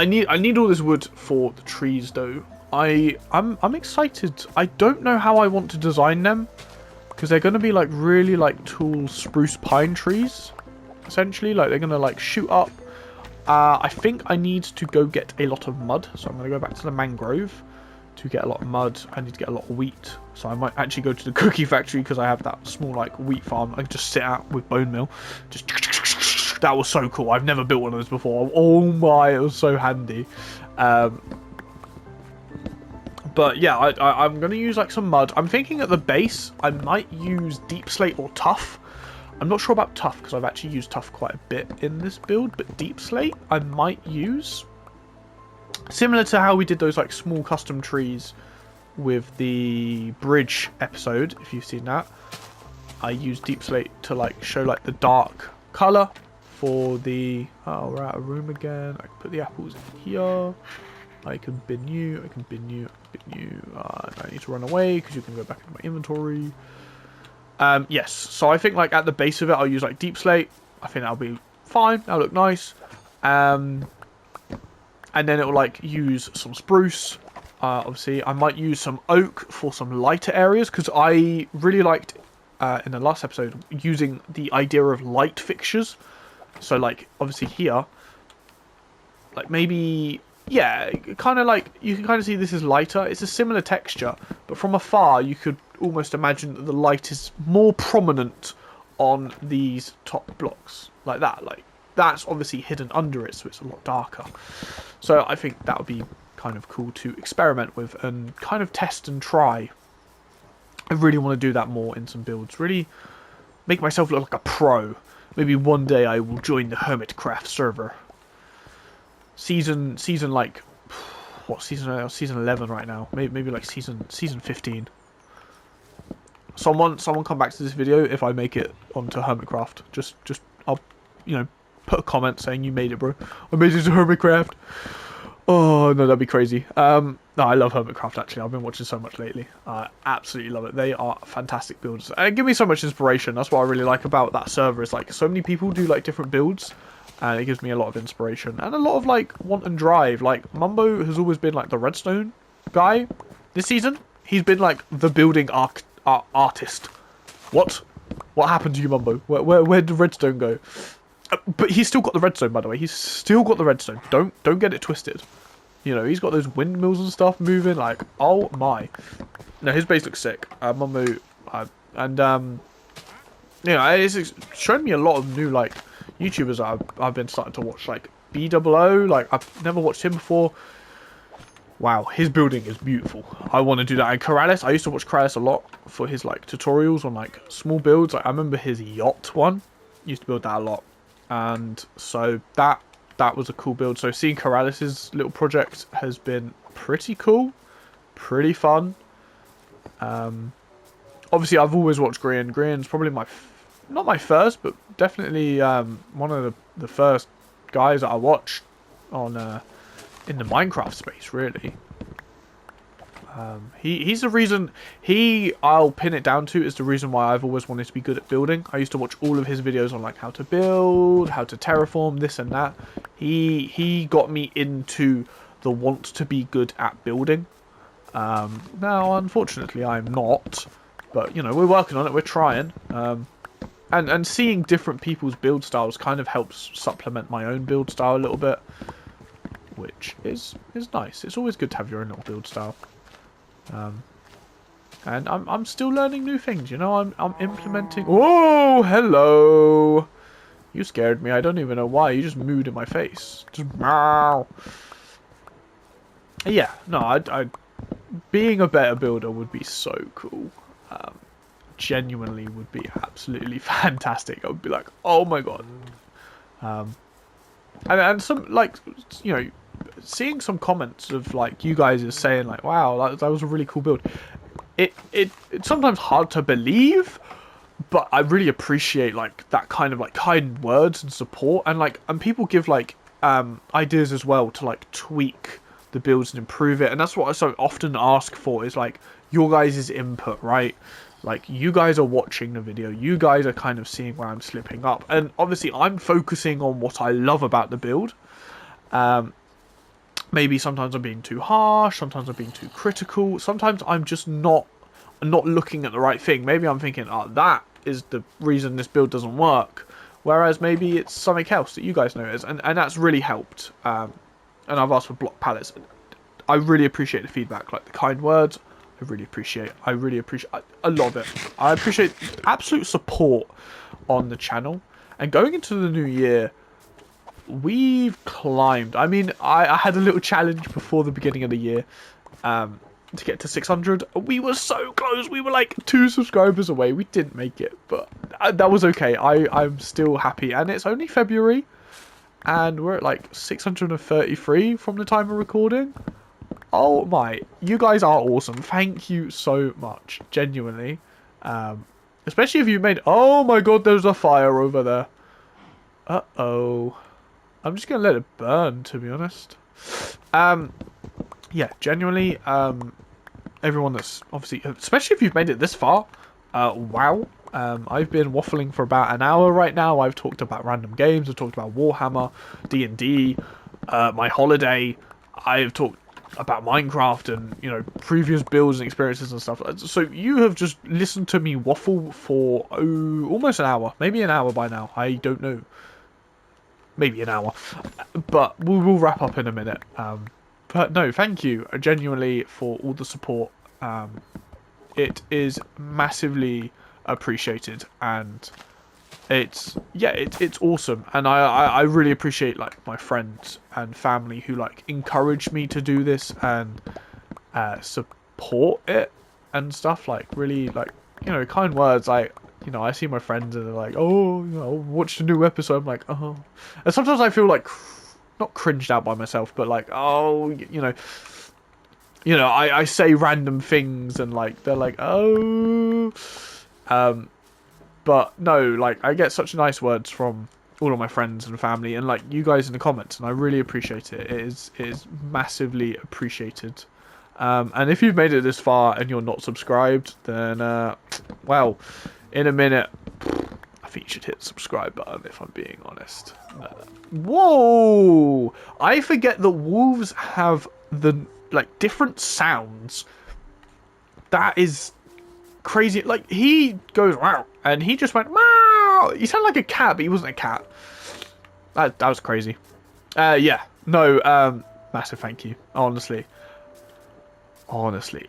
[SPEAKER 1] need all this wood for the trees though. I'm excited. I don't know how I want to design them because they're going to be like really like tall spruce pine trees. Essentially, like they're going to like shoot up. I think I need to go get a lot of mud, so I'm going to go back to the mangrove to get a lot of mud. I need to get a lot of wheat, so I might actually go to the cookie factory because I have that small like wheat farm I can just sit at with bone meal. Just that was so cool. I've never built one of those before. Oh my, it was so handy. But yeah, I'm going to use like some mud. I'm thinking at the base I might use deep slate or tough. I'm not sure about tough because I've actually used tough quite a bit in this build, but deep slate I might use. Similar to how we did those like small custom trees with the bridge episode, if you've seen that. I used deep slate to like show like the dark colour for the... Oh, we're out of room again. I can put the apples in here. I can bin you, I can bin you, I can bin you. I need to run away because you can go back into my inventory. Yes, so I think like at the base of it I'll use like deep slate. I think that'll be fine, that'll look nice. And then it'll like use some spruce. Obviously I might use some oak for some lighter areas because I really liked in the last episode using the idea of light fixtures. So like obviously here, like maybe, yeah, kind of like you can kind of see this is lighter. It's a similar texture, but from afar you could almost imagine that the light is more prominent on these top blocks like that. Like that's obviously hidden under it, so it's a lot darker. So I think that would be kind of cool to experiment with and kind of test and try. I really want to do that more in some builds. Really make myself look like a pro. Maybe one day I will join the Hermitcraft server. Season like, what season? Season 11 right now. Maybe like season 15. Someone come back to this video if I make it onto Hermitcraft. Just I'll, you know, put a comment saying you made it, bro. I made it to Hermitcraft. Oh no, that'd be crazy. No, I love Hermitcraft actually. I've been watching so much lately. I absolutely love it. They are fantastic builds and it give me so much inspiration. That's what I really like about that server. Is like so many people do like different builds, and it gives me a lot of inspiration and a lot of like want and drive. Like Mumbo has always been like the redstone guy. This season, he's been like the building artist. What happened to you, Mumbo? Where did redstone go? But he's still got the redstone, by the way. He's still got the redstone. Don't get it twisted. You know, he's got those windmills and stuff moving. Like, oh my. No, his base looks sick. Mumbo, and you know, it's shown me a lot of new like YouTubers I've been starting to watch. Like BOO. Like I've never watched him before. Wow, his building is beautiful. I want to do that. And Keralis, I used to watch Keralis a lot for his like tutorials on like small builds. Like I remember his yacht one. Used to build that a lot. And so that was a cool build. So seeing Keralis' little project has been pretty cool. Pretty fun. Obviously I've always watched Grian. Grian's probably not my first, but definitely one of the first guys that I watched on in the Minecraft space, really. He's the reason, I'll pin it down to, is the reason why I've always wanted to be good at building. I used to watch all of his videos on like how to build, how to terraform, this and that. He got me into the want to be good at building. Now, unfortunately, I'm not. But, you know, we're working on it, we're trying. And seeing different people's build styles kind of helps supplement my own build style a little bit. Which is nice. It's always good to have your own little build style. And I'm still learning new things, you know. I'm implementing. Whoa, hello. You scared me. I don't even know why. You just mooed in my face. Just meow. Yeah, no, I being a better builder would be so cool. Genuinely would be absolutely fantastic. I would be like, oh my god. And some like, you know, seeing some comments of like you guys is saying like, wow, that was a really cool build. It's sometimes hard to believe, but I really appreciate like that kind of like kind words and support, and like people give like ideas as well to like tweak the builds and improve it, and that's what I so often ask for is like your guys' input, right? Like you guys are watching the video, you guys are kind of seeing where I'm slipping up, and obviously I'm focusing on what I love about the build. Maybe sometimes I'm being too harsh, sometimes I'm being too critical, sometimes I'm just not looking at the right thing. Maybe I'm thinking, oh, that is the reason this build doesn't work, whereas maybe it's something else that you guys notice, and that's really helped. And I've asked for block pallets. I really appreciate the feedback, like the kind words. I really appreciate a lot of it. I appreciate absolute support on the channel, and going into the new year, we've climbed. I mean, I had a little challenge before the beginning of the year to get to 600. We were so close. We were like 2 subscribers away. We didn't make it, but that was okay. I'm still happy, and it's only February, and we're at like 633 from the time of recording. Oh my, you guys are awesome. Thank you so much, genuinely. Especially if you made... Oh my god, there's a fire over there. Uh-oh. I'm just going to let it burn, to be honest. Yeah, genuinely, everyone that's obviously... Especially if you've made it this far. Wow. I've been waffling for about an hour right now. I've talked about random games. I've talked about Warhammer, D&D, my holiday. I've talked about Minecraft and, you know, previous builds and experiences and stuff. So you have just listened to me waffle for almost an hour. Maybe an hour by now. I don't know. Maybe an hour. But we will wrap up in a minute. But no, thank you genuinely for all the support. It is massively appreciated, and it's awesome, and I really appreciate like my friends and family who like encourage me to do this and support it and stuff, like really like, you know, kind words. Like, you know, I see my friends and they're like, oh, you know, watch the new episode. I'm like, oh, and sometimes I feel like not cringed out by myself, but like, oh, you know, I say random things and like they're like, oh, but no, like I get such nice words from all of my friends and family, and like you guys in the comments, and I really appreciate it. It is massively appreciated. And if you've made it this far and you're not subscribed, then well, in a minute, I think you should hit the subscribe button, if I'm being honest. Whoa! I forget that wolves have the like different sounds. That is crazy. Like, he goes wow, and he just went wow. He sounded like a cat, but he wasn't a cat. That was crazy. Yeah, no, massive thank you. Honestly,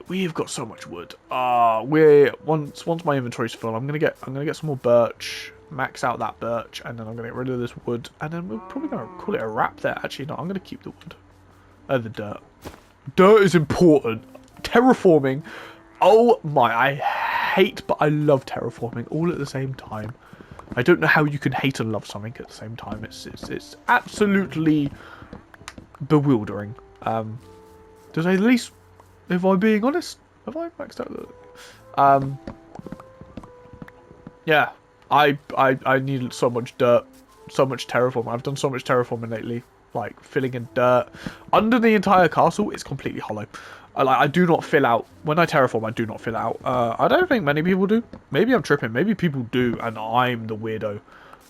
[SPEAKER 1] we've got so much wood. Once my inventory's full, I'm gonna get some more birch, max out that birch, and then I'm gonna get rid of this wood, and then we're probably gonna call it a wrap there. Actually, no, I'm gonna keep the wood. The dirt. Dirt is important. Terraforming. Oh my, I hate, but I love terraforming all at the same time. I don't know how you can hate and love something at the same time. It's absolutely bewildering. Does at least, if I'm being honest, have I maxed out the... Yeah, I need so much dirt, so much terraforming. I've done so much terraforming lately. Like filling in dirt under the entire castle. It's completely hollow. I do not fill out when I terraform. I do not fill out. I don't think many people do. Maybe I'm tripping. Maybe people do, and I'm the weirdo.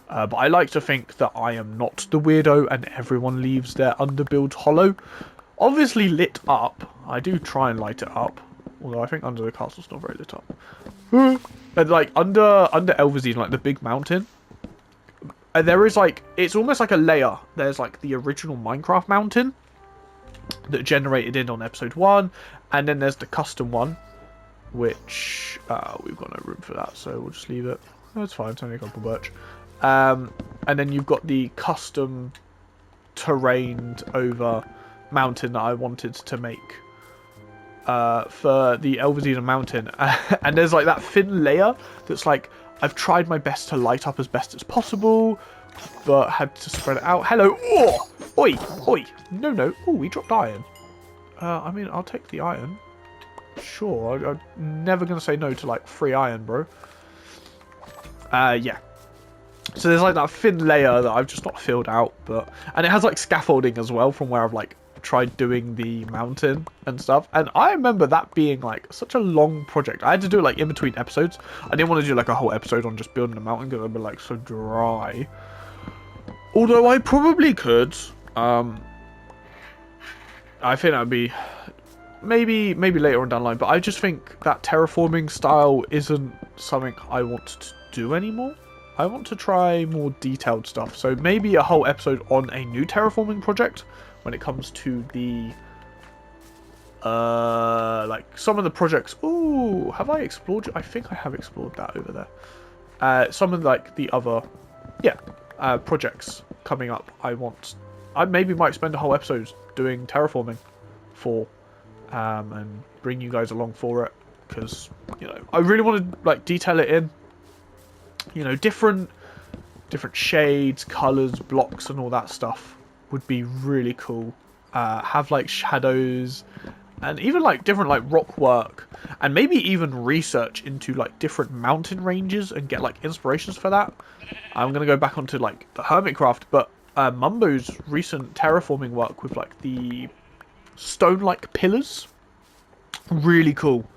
[SPEAKER 1] But I like to think that I am not the weirdo, and everyone leaves their underbuild hollow. Obviously lit up. I do try and light it up, although I think under the castle's not very lit up. And like under Elverdeen, like the big mountain. There is like, it's almost like a layer. There's like the original Minecraft mountain that generated in on episode 1, and then there's the custom one, which we've got no room for that, so we'll just leave it. That's fine, it's only a couple birch. And then you've got the custom terrained over mountain that I wanted to make for the Elverdeen mountain. And there's like that thin layer that's like, I've tried my best to light up as best as possible, but had to spread it out. Hello! Oh! Oi! Oi! No. Oh, we dropped iron. I mean, I'll take the iron. Sure, I'm never going to say no to, like, free iron, bro. Yeah. So there's like that thin layer that I've just not filled out, and it has like scaffolding as well from where I've like tried doing the mountain and stuff. And I remember that being like such a long project. I had to do it like in between episodes. I didn't want to do like a whole episode on just building a mountain because it'd be like so dry. Although I probably could. I think that'd be maybe later on down the line. But I just think that terraforming style isn't something I want to do anymore. I want to try more detailed stuff. So maybe a whole episode on a new terraforming project when it comes to the like some of the projects. Ooh, have I explored? I think I have explored that over there. Some of like the other projects coming up. I maybe might spend a whole episode doing terraforming for and bring you guys along for it, because you know I really want to like detail it in. You know, different shades, colors, blocks, and all that stuff would be really cool. Have like shadows, and even like different like rock work, and maybe even research into like different mountain ranges and get like inspirations for that. I'm gonna go back onto like the Hermitcraft, but Mumbo's recent terraforming work with like the stone-like pillars, really cool,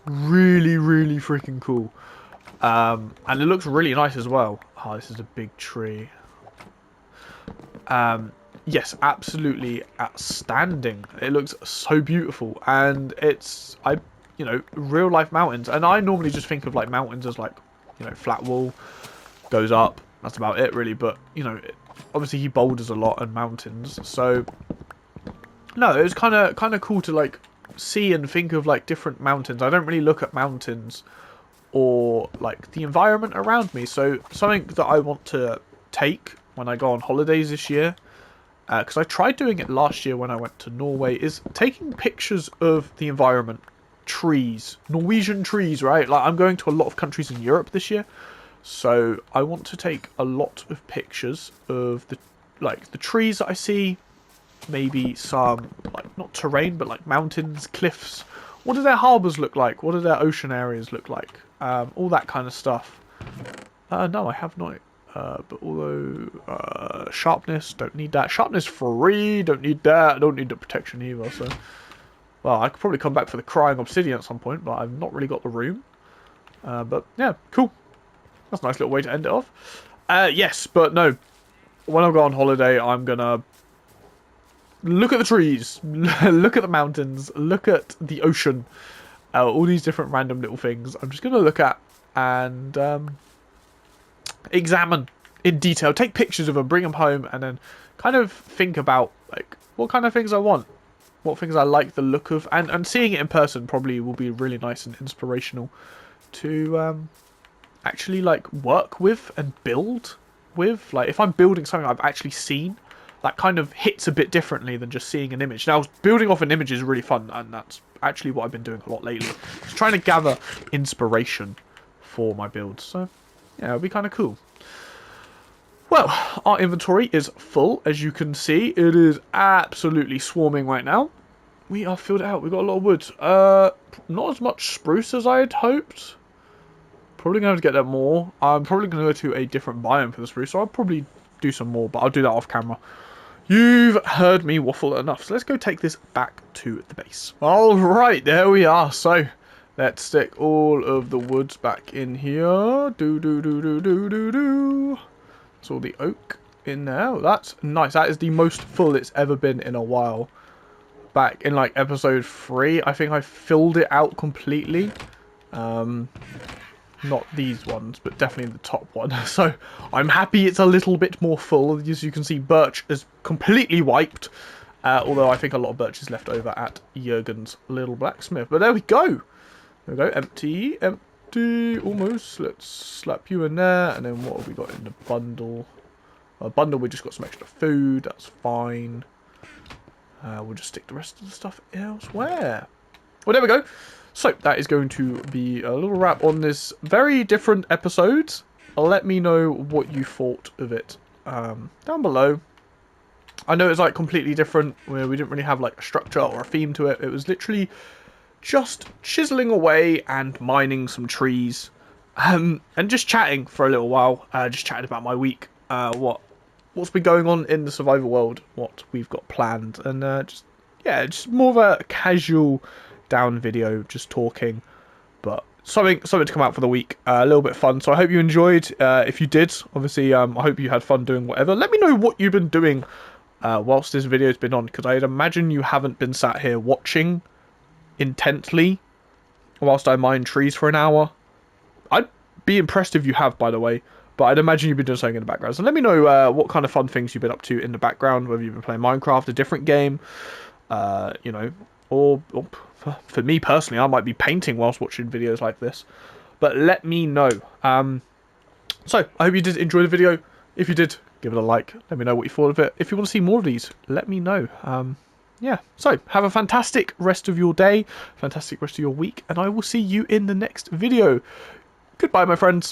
[SPEAKER 1] really freaking cool. And it looks really nice as well. Oh, this is a big tree. Yes, absolutely outstanding. It looks so beautiful, and it's you know, real life mountains. And I normally just think of like mountains as like, you know, flat wall goes up. That's about it really. But you know, obviously he boulders a lot and mountains. So no, it was kind of cool to like see and think of like different mountains. I don't really look at mountains or like the environment around me. So something that I want to take when I go on holidays this year, because I tried doing it last year when I went to Norway, is taking pictures of the environment. Trees, Norwegian trees, right? Like I'm going to a lot of countries in Europe this year, so I want to take a lot of pictures of the trees that I see, maybe some like not terrain but like mountains, cliffs. What do their harbours look like? What do their ocean areas look like? All that kind of stuff. No, I have not. But although sharpness, don't need that. Sharpness free, don't need that. I don't need the protection either. So, well, I could probably come back for the crying obsidian at some point, but I've not really got the room. But yeah, cool. That's a nice little way to end it off. Yes, but no. When I go on holiday, I'm gonna look at the trees, look at the mountains, look at the ocean, all these different random little things. I'm just going to look at and examine in detail, take pictures of them, bring them home, and then kind of think about like what kind of things I want, what things I like the look of, and seeing it in person probably will be really nice and inspirational to actually like work with and build with. Like if I'm building something I've actually seen, that kind of hits a bit differently than just seeing an image. Now, building off an image is really fun, and that's actually what I've been doing a lot lately. Just trying to gather inspiration for my builds. So, yeah, it'll be kind of cool. Well, our inventory is full, as you can see. It is absolutely swarming right now. We are filled out. We've got a lot of wood. Not as much spruce as I had hoped. Probably going to have to get that more. I'm probably going to go to a different biome for the spruce, so I'll probably do some more, but I'll do that off camera. You've heard me waffle enough, so let's go take this back to the base. Alright, there we are. So, let's stick all of the woods back in here. Do. It's all the oak in there. Oh, that's nice. That is the most full it's ever been in a while. Back in like episode 3, I think I filled it out completely. Not these ones, but definitely the top one. So I'm happy it's a little bit more full. As you can see, birch is completely wiped. Although I think a lot of birch is left over at Jurgen's little blacksmith. But there we go. There we go. Empty, almost. Let's slap you in there. And then what have we got in the bundle? Bundle, we just got some extra food. That's fine. We'll just stick the rest of the stuff elsewhere. Well, there we go. So, that is going to be a little wrap on this very different episode. Let me know what you thought of it down below. I know it's like completely different, where we didn't really have like a structure or a theme to it. It was literally just chiseling away and mining some trees and just chatting for a little while. Just chatting about my week, what's been going on in the survival world, what we've got planned, and just more of a casual down video, just talking, but something to come out for the week. A little bit of fun. So I hope you enjoyed. If you did, obviously, I hope you had fun doing whatever. Let me know what you've been doing whilst this video's been on, because I'd imagine you haven't been sat here watching intently whilst I mine trees for an hour. I'd be impressed if you have, by the way, but I'd imagine you've been doing something in the background. So let me know what kind of fun things you've been up to in the background, whether you've been playing Minecraft, a different game, or for me personally, I might be painting whilst watching videos like this. But let me know. So, I hope you did enjoy the video. If you did, give it a like. Let me know what you thought of it. If you want to see more of these, let me know. Yeah, so have a fantastic rest of your day, fantastic rest of your week, and I will see you in the next video. Goodbye, my friends.